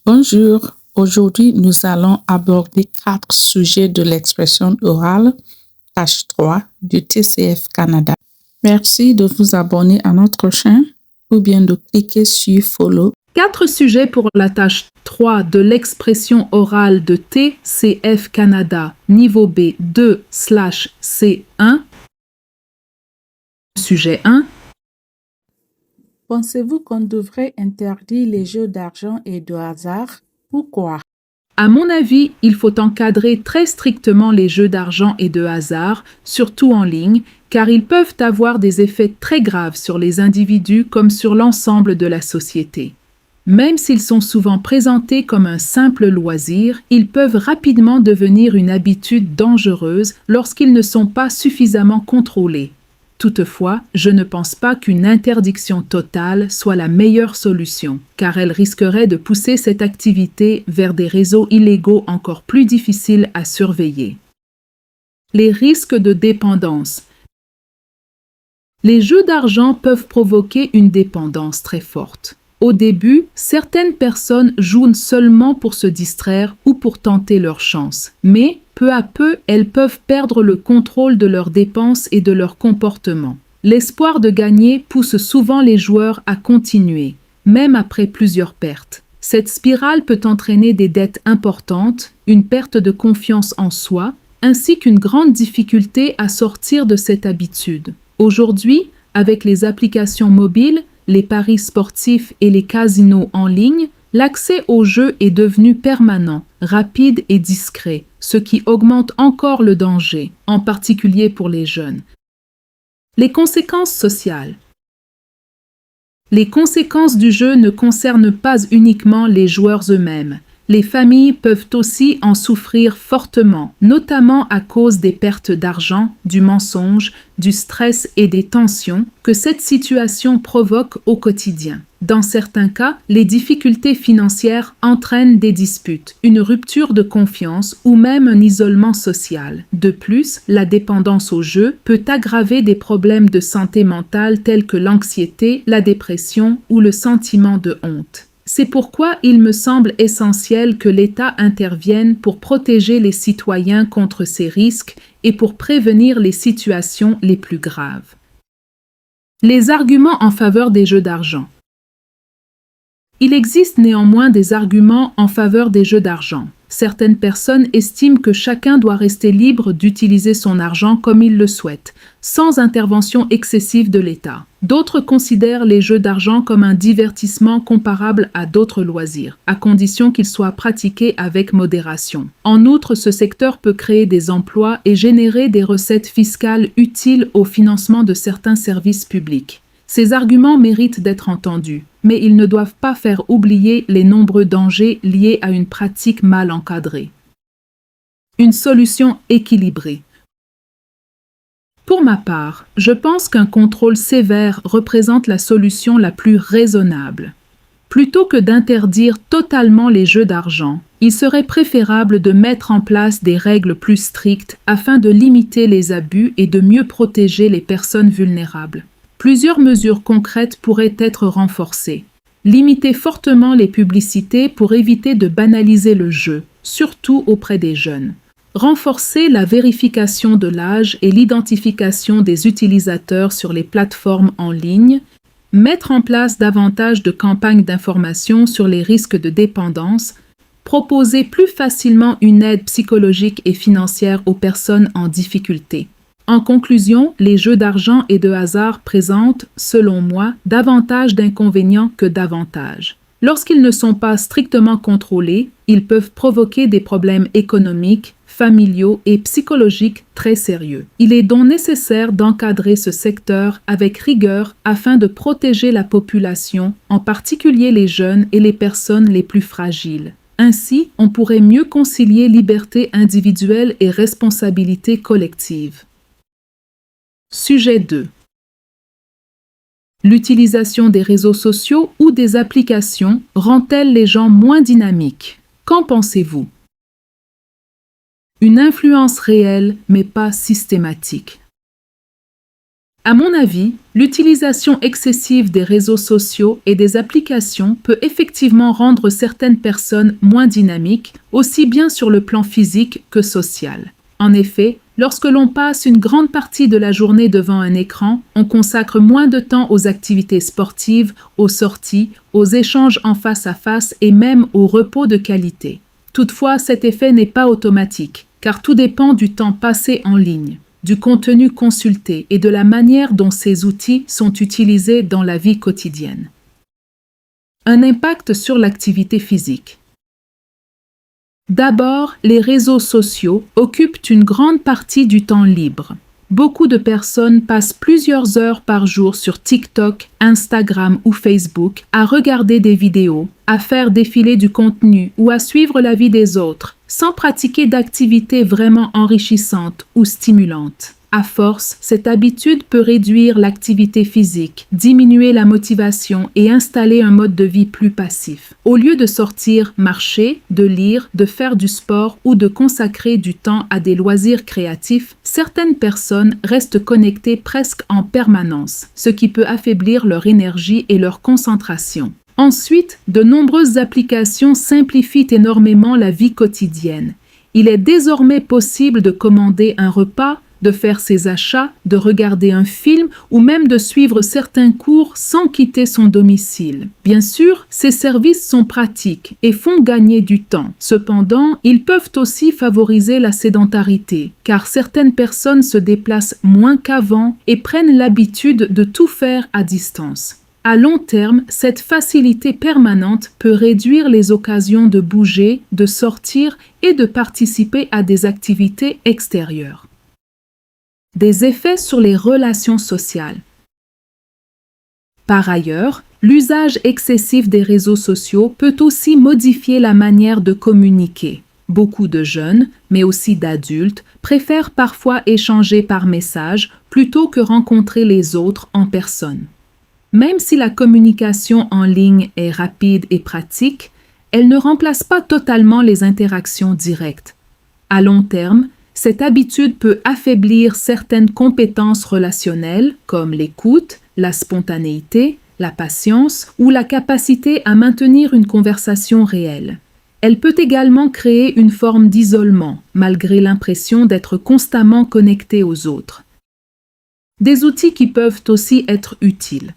Bonjour, aujourd'hui nous allons aborder 4 sujets de l'expression orale, tâche 3 du TCF Canada. Merci de vous abonner à notre chaîne ou bien de cliquer sur Follow. 4 sujets pour la tâche 3 de l'expression orale de TCF Canada, niveau B 2/C1. Sujet 1. Pensez-vous qu'on devrait interdire les jeux d'argent et de hasard? Pourquoi? À mon avis, il faut encadrer très strictement les jeux d'argent et de hasard, surtout en ligne, car ils peuvent avoir des effets très graves sur les individus comme sur l'ensemble de la société. Même s'ils sont souvent présentés comme un simple loisir, ils peuvent rapidement devenir une habitude dangereuse lorsqu'ils ne sont pas suffisamment contrôlés. Toutefois, je ne pense pas qu'une interdiction totale soit la meilleure solution, car elle risquerait de pousser cette activité vers des réseaux illégaux encore plus difficiles à surveiller. Les risques de dépendance. Les jeux d'argent peuvent provoquer une dépendance très forte. Au début, certaines personnes jouent seulement pour se distraire ou pour tenter leur chance. Mais, peu à peu, elles peuvent perdre le contrôle de leurs dépenses et de leur comportement. L'espoir de gagner pousse souvent les joueurs à continuer, même après plusieurs pertes. Cette spirale peut entraîner des dettes importantes, une perte de confiance en soi, ainsi qu'une grande difficulté à sortir de cette habitude. Aujourd'hui, avec les applications mobiles, les paris sportifs et les casinos en ligne, l'accès aux jeux est devenu permanent, rapide et discret, ce qui augmente encore le danger, en particulier pour les jeunes. Les conséquences sociales. Les conséquences du jeu ne concernent pas uniquement les joueurs eux-mêmes. Les familles peuvent aussi en souffrir fortement, notamment à cause des pertes d'argent, du mensonge, du stress et des tensions que cette situation provoque au quotidien. Dans certains cas, les difficultés financières entraînent des disputes, une rupture de confiance ou même un isolement social. De plus, la dépendance au jeu peut aggraver des problèmes de santé mentale tels que l'anxiété, la dépression ou le sentiment de honte. C'est pourquoi il me semble essentiel que l'État intervienne pour protéger les citoyens contre ces risques et pour prévenir les situations les plus graves. Les arguments en faveur des jeux d'argent. Il existe néanmoins des arguments en faveur des jeux d'argent. Certaines personnes estiment que chacun doit rester libre d'utiliser son argent comme il le souhaite, sans intervention excessive de l'État. D'autres considèrent les jeux d'argent comme un divertissement comparable à d'autres loisirs, à condition qu'ils soient pratiqués avec modération. En outre, ce secteur peut créer des emplois et générer des recettes fiscales utiles au financement de certains services publics. Ces arguments méritent d'être entendus, mais ils ne doivent pas faire oublier les nombreux dangers liés à une pratique mal encadrée. Une solution équilibrée. Pour ma part, je pense qu'un contrôle sévère représente la solution la plus raisonnable. Plutôt que d'interdire totalement les jeux d'argent, il serait préférable de mettre en place des règles plus strictes afin de limiter les abus et de mieux protéger les personnes vulnérables. Plusieurs mesures concrètes pourraient être renforcées. Limiter fortement les publicités pour éviter de banaliser le jeu, surtout auprès des jeunes. Renforcer la vérification de l'âge et l'identification des utilisateurs sur les plateformes en ligne. Mettre en place davantage de campagnes d'information sur les risques de dépendance. Proposer plus facilement une aide psychologique et financière aux personnes en difficulté. En conclusion, les jeux d'argent et de hasard présentent, selon moi, davantage d'inconvénients que d'avantages. Lorsqu'ils ne sont pas strictement contrôlés, ils peuvent provoquer des problèmes économiques, familiaux et psychologiques très sérieux. Il est donc nécessaire d'encadrer ce secteur avec rigueur afin de protéger la population, en particulier les jeunes et les personnes les plus fragiles. Ainsi, on pourrait mieux concilier liberté individuelle et responsabilité collective. Sujet 2. L'utilisation des réseaux sociaux ou des applications rend-elle les gens moins dynamiques? Qu'en pensez-vous? Une influence réelle, mais pas systématique. À mon avis, l'utilisation excessive des réseaux sociaux et des applications peut effectivement rendre certaines personnes moins dynamiques, aussi bien sur le plan physique que social. En effet, lorsque l'on passe une grande partie de la journée devant un écran, on consacre moins de temps aux activités sportives, aux sorties, aux échanges en face à face et même au repos de qualité. Toutefois, cet effet n'est pas automatique, car tout dépend du temps passé en ligne, du contenu consulté et de la manière dont ces outils sont utilisés dans la vie quotidienne. Un impact sur l'activité physique. D'abord, les réseaux sociaux occupent une grande partie du temps libre. Beaucoup de personnes passent plusieurs heures par jour sur TikTok, Instagram ou Facebook à regarder des vidéos, à faire défiler du contenu ou à suivre la vie des autres, sans pratiquer d'activités vraiment enrichissantes ou stimulantes. À force, cette habitude peut réduire l'activité physique, diminuer la motivation et installer un mode de vie plus passif. Au lieu de sortir, marcher, de lire, de faire du sport ou de consacrer du temps à des loisirs créatifs, certaines personnes restent connectées presque en permanence, ce qui peut affaiblir leur énergie et leur concentration. Ensuite, de nombreuses applications simplifient énormément la vie quotidienne. Il est désormais possible de commander un repas, de faire ses achats, de regarder un film ou même de suivre certains cours sans quitter son domicile. Bien sûr, ces services sont pratiques et font gagner du temps. Cependant, ils peuvent aussi favoriser la sédentarité, car certaines personnes se déplacent moins qu'avant et prennent l'habitude de tout faire à distance. À long terme, cette facilité permanente peut réduire les occasions de bouger, de sortir et de participer à des activités extérieures. Des effets sur les relations sociales. Par ailleurs, l'usage excessif des réseaux sociaux peut aussi modifier la manière de communiquer. Beaucoup de jeunes, mais aussi d'adultes, préfèrent parfois échanger par message plutôt que rencontrer les autres en personne. Même si la communication en ligne est rapide et pratique, elle ne remplace pas totalement les interactions directes. À long terme, cette habitude peut affaiblir certaines compétences relationnelles comme l'écoute, la spontanéité, la patience ou la capacité à maintenir une conversation réelle. Elle peut également créer une forme d'isolement, malgré l'impression d'être constamment connecté aux autres. Des outils qui peuvent aussi être utiles.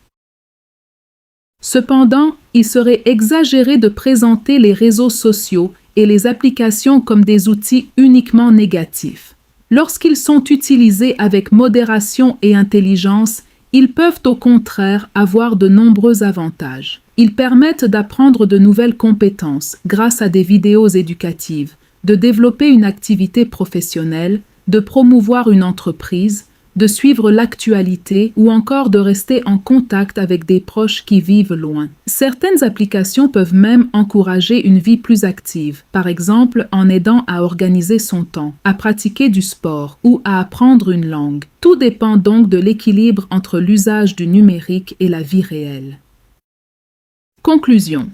Cependant, il serait exagéré de présenter les réseaux sociaux et les applications comme des outils uniquement négatifs. Lorsqu'ils sont utilisés avec modération et intelligence, ils peuvent au contraire avoir de nombreux avantages. Ils permettent d'apprendre de nouvelles compétences grâce à des vidéos éducatives, de développer une activité professionnelle, de promouvoir une entreprise, de suivre l'actualité ou encore de rester en contact avec des proches qui vivent loin. Certaines applications peuvent même encourager une vie plus active, par exemple en aidant à organiser son temps, à pratiquer du sport ou à apprendre une langue. Tout dépend donc de l'équilibre entre l'usage du numérique et la vie réelle. Conclusion.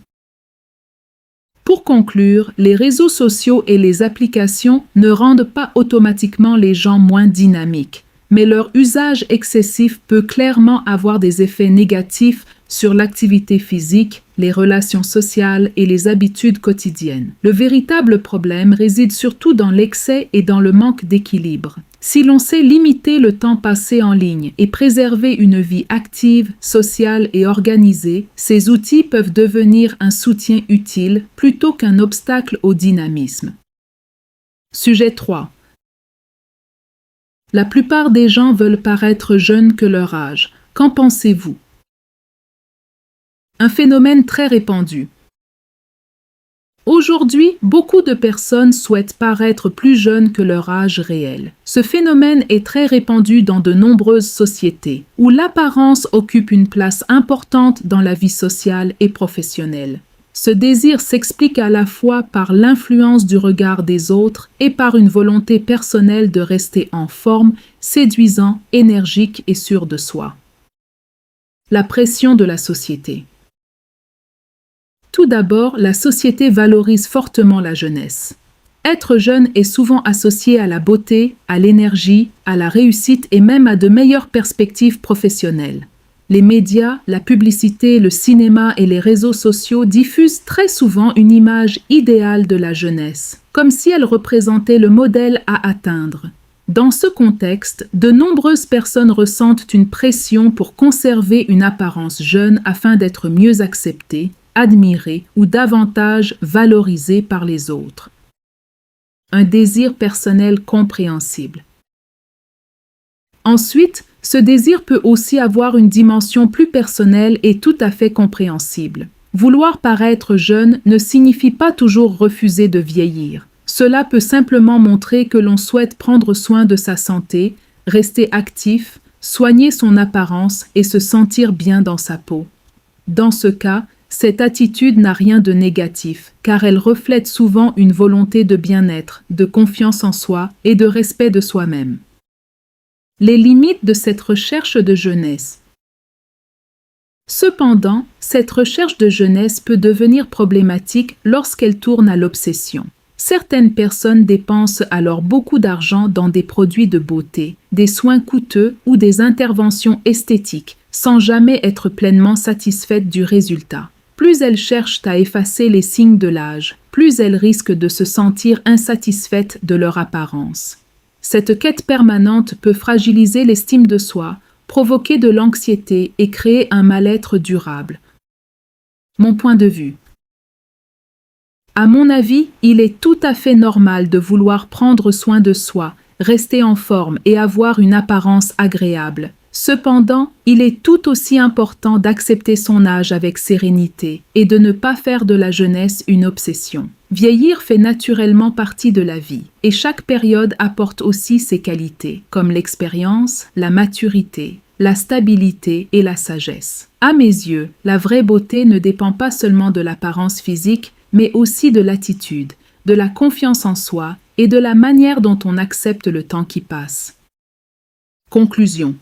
Pour conclure, les réseaux sociaux et les applications ne rendent pas automatiquement les gens moins dynamiques, mais leur usage excessif peut clairement avoir des effets négatifs sur l'activité physique, les relations sociales et les habitudes quotidiennes. Le véritable problème réside surtout dans l'excès et dans le manque d'équilibre. Si l'on sait limiter le temps passé en ligne et préserver une vie active, sociale et organisée, ces outils peuvent devenir un soutien utile plutôt qu'un obstacle au dynamisme. Sujet 3. La plupart des gens veulent paraître jeunes que leur âge. Qu'en pensez-vous? Un phénomène très répandu. Aujourd'hui, beaucoup de personnes souhaitent paraître plus jeunes que leur âge réel. Ce phénomène est très répandu dans de nombreuses sociétés, où l'apparence occupe une place importante dans la vie sociale et professionnelle. Ce désir s'explique à la fois par l'influence du regard des autres et par une volonté personnelle de rester en forme, séduisant, énergique et sûr de soi. La pression de la société. Tout d'abord, la société valorise fortement la jeunesse. Être jeune est souvent associé à la beauté, à l'énergie, à la réussite et même à de meilleures perspectives professionnelles. Les médias, la publicité, le cinéma et les réseaux sociaux diffusent très souvent une image idéale de la jeunesse, comme si elle représentait le modèle à atteindre. Dans ce contexte, de nombreuses personnes ressentent une pression pour conserver une apparence jeune afin d'être mieux acceptées, admirées ou davantage valorisées par les autres. Un désir personnel compréhensible. Ensuite, ce désir peut aussi avoir une dimension plus personnelle et tout à fait compréhensible. Vouloir paraître jeune ne signifie pas toujours refuser de vieillir. Cela peut simplement montrer que l'on souhaite prendre soin de sa santé, rester actif, soigner son apparence et se sentir bien dans sa peau. Dans ce cas, cette attitude n'a rien de négatif, car elle reflète souvent une volonté de bien-être, de confiance en soi et de respect de soi-même. Les limites de cette recherche de jeunesse. Cependant, cette recherche de jeunesse peut devenir problématique lorsqu'elle tourne à l'obsession. Certaines personnes dépensent alors beaucoup d'argent dans des produits de beauté, des soins coûteux ou des interventions esthétiques, sans jamais être pleinement satisfaites du résultat. Plus elles cherchent à effacer les signes de l'âge, plus elles risquent de se sentir insatisfaites de leur apparence. Cette quête permanente peut fragiliser l'estime de soi, provoquer de l'anxiété et créer un mal-être durable. Mon point de vue. À mon avis, il est tout à fait normal de vouloir prendre soin de soi, rester en forme et avoir une apparence agréable. Cependant, il est tout aussi important d'accepter son âge avec sérénité et de ne pas faire de la jeunesse une obsession. Vieillir fait naturellement partie de la vie et chaque période apporte aussi ses qualités, comme l'expérience, la maturité, la stabilité et la sagesse. À mes yeux, la vraie beauté ne dépend pas seulement de l'apparence physique, mais aussi de l'attitude, de la confiance en soi et de la manière dont on accepte le temps qui passe. Conclusion.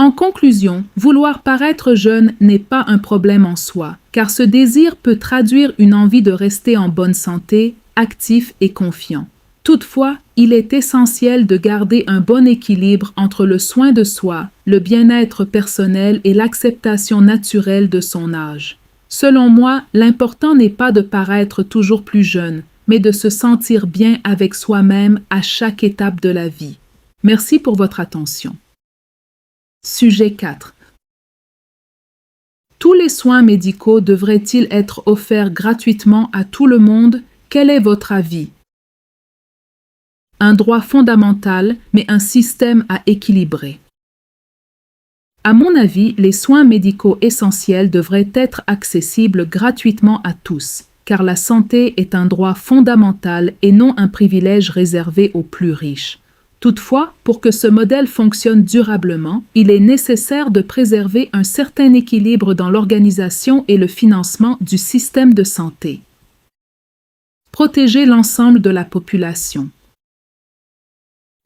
En conclusion, vouloir paraître jeune n'est pas un problème en soi, car ce désir peut traduire une envie de rester en bonne santé, actif et confiant. Toutefois, il est essentiel de garder un bon équilibre entre le soin de soi, le bien-être personnel et l'acceptation naturelle de son âge. Selon moi, l'important n'est pas de paraître toujours plus jeune, mais de se sentir bien avec soi-même à chaque étape de la vie. Merci pour votre attention. Sujet 4. Tous les soins médicaux devraient-ils être offerts gratuitement à tout le monde? Quel est votre avis? Un droit fondamental, mais un système à équilibrer. À mon avis, les soins médicaux essentiels devraient être accessibles gratuitement à tous, car la santé est un droit fondamental et non un privilège réservé aux plus riches. Toutefois, pour que ce modèle fonctionne durablement, il est nécessaire de préserver un certain équilibre dans l'organisation et le financement du système de santé. Protéger l'ensemble de la population.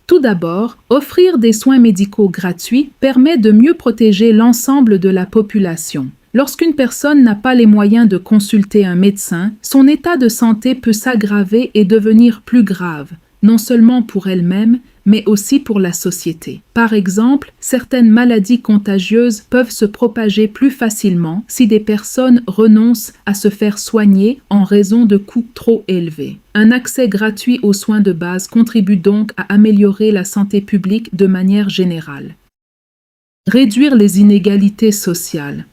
Tout d'abord, offrir des soins médicaux gratuits permet de mieux protéger l'ensemble de la population. Lorsqu'une personne n'a pas les moyens de consulter un médecin, son état de santé peut s'aggraver et devenir plus grave, non seulement pour elle-même, mais aussi pour la société. Par exemple, certaines maladies contagieuses peuvent se propager plus facilement si des personnes renoncent à se faire soigner en raison de coûts trop élevés. Un accès gratuit aux soins de base contribue donc à améliorer la santé publique de manière générale. Réduire les inégalités sociales.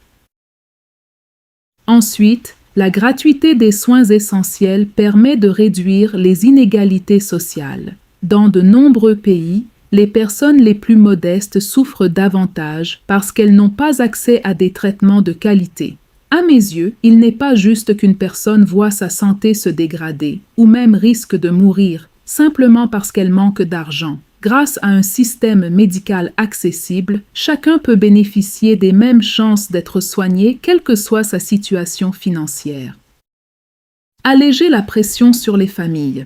Ensuite, la gratuité des soins essentiels permet de réduire les inégalités sociales. Dans de nombreux pays, les personnes les plus modestes souffrent davantage parce qu'elles n'ont pas accès à des traitements de qualité. À mes yeux, il n'est pas juste qu'une personne voit sa santé se dégrader ou même risque de mourir simplement parce qu'elle manque d'argent. Grâce à un système médical accessible, chacun peut bénéficier des mêmes chances d'être soigné, quelle que soit sa situation financière. Alléger la pression sur les familles.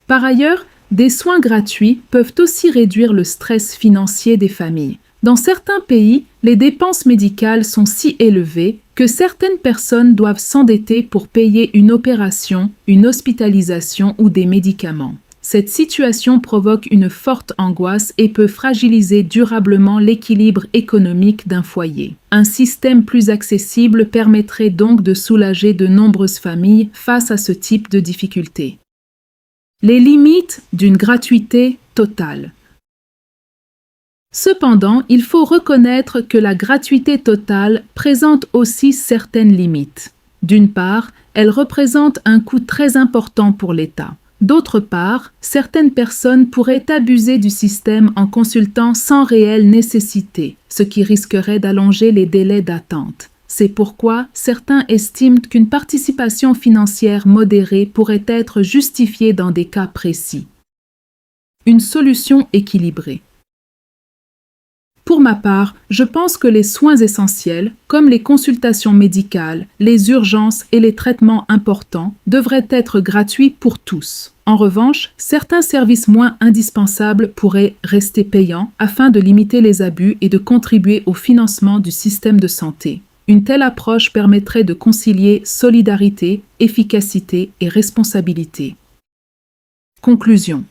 Par ailleurs, des soins gratuits peuvent aussi réduire le stress financier des familles. Dans certains pays, les dépenses médicales sont si élevées que certaines personnes doivent s'endetter pour payer une opération, une hospitalisation ou des médicaments. Cette situation provoque une forte angoisse et peut fragiliser durablement l'équilibre économique d'un foyer. Un système plus accessible permettrait donc de soulager de nombreuses familles face à ce type de difficultés. Les limites d'une gratuité totale. Cependant, il faut reconnaître que la gratuité totale présente aussi certaines limites. D'une part, elle représente un coût très important pour l'État. D'autre part, certaines personnes pourraient abuser du système en consultant sans réelle nécessité, ce qui risquerait d'allonger les délais d'attente. C'est pourquoi certains estiment qu'une participation financière modérée pourrait être justifiée dans des cas précis. Une solution équilibrée. Pour ma part, je pense que les soins essentiels, comme les consultations médicales, les urgences et les traitements importants, devraient être gratuits pour tous. En revanche, certains services moins indispensables pourraient rester payants afin de limiter les abus et de contribuer au financement du système de santé. Une telle approche permettrait de concilier solidarité, efficacité et responsabilité. Conclusion.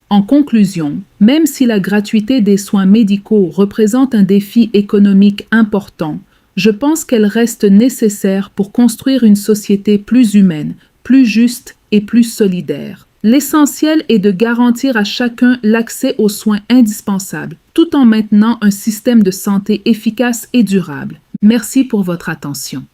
En conclusion, même si la gratuité des soins médicaux représente un défi économique important, je pense qu'elle reste nécessaire pour construire une société plus humaine, plus juste et plus solidaire. L'essentiel est de garantir à chacun l'accès aux soins indispensables, tout en maintenant un système de santé efficace et durable. Merci pour votre attention.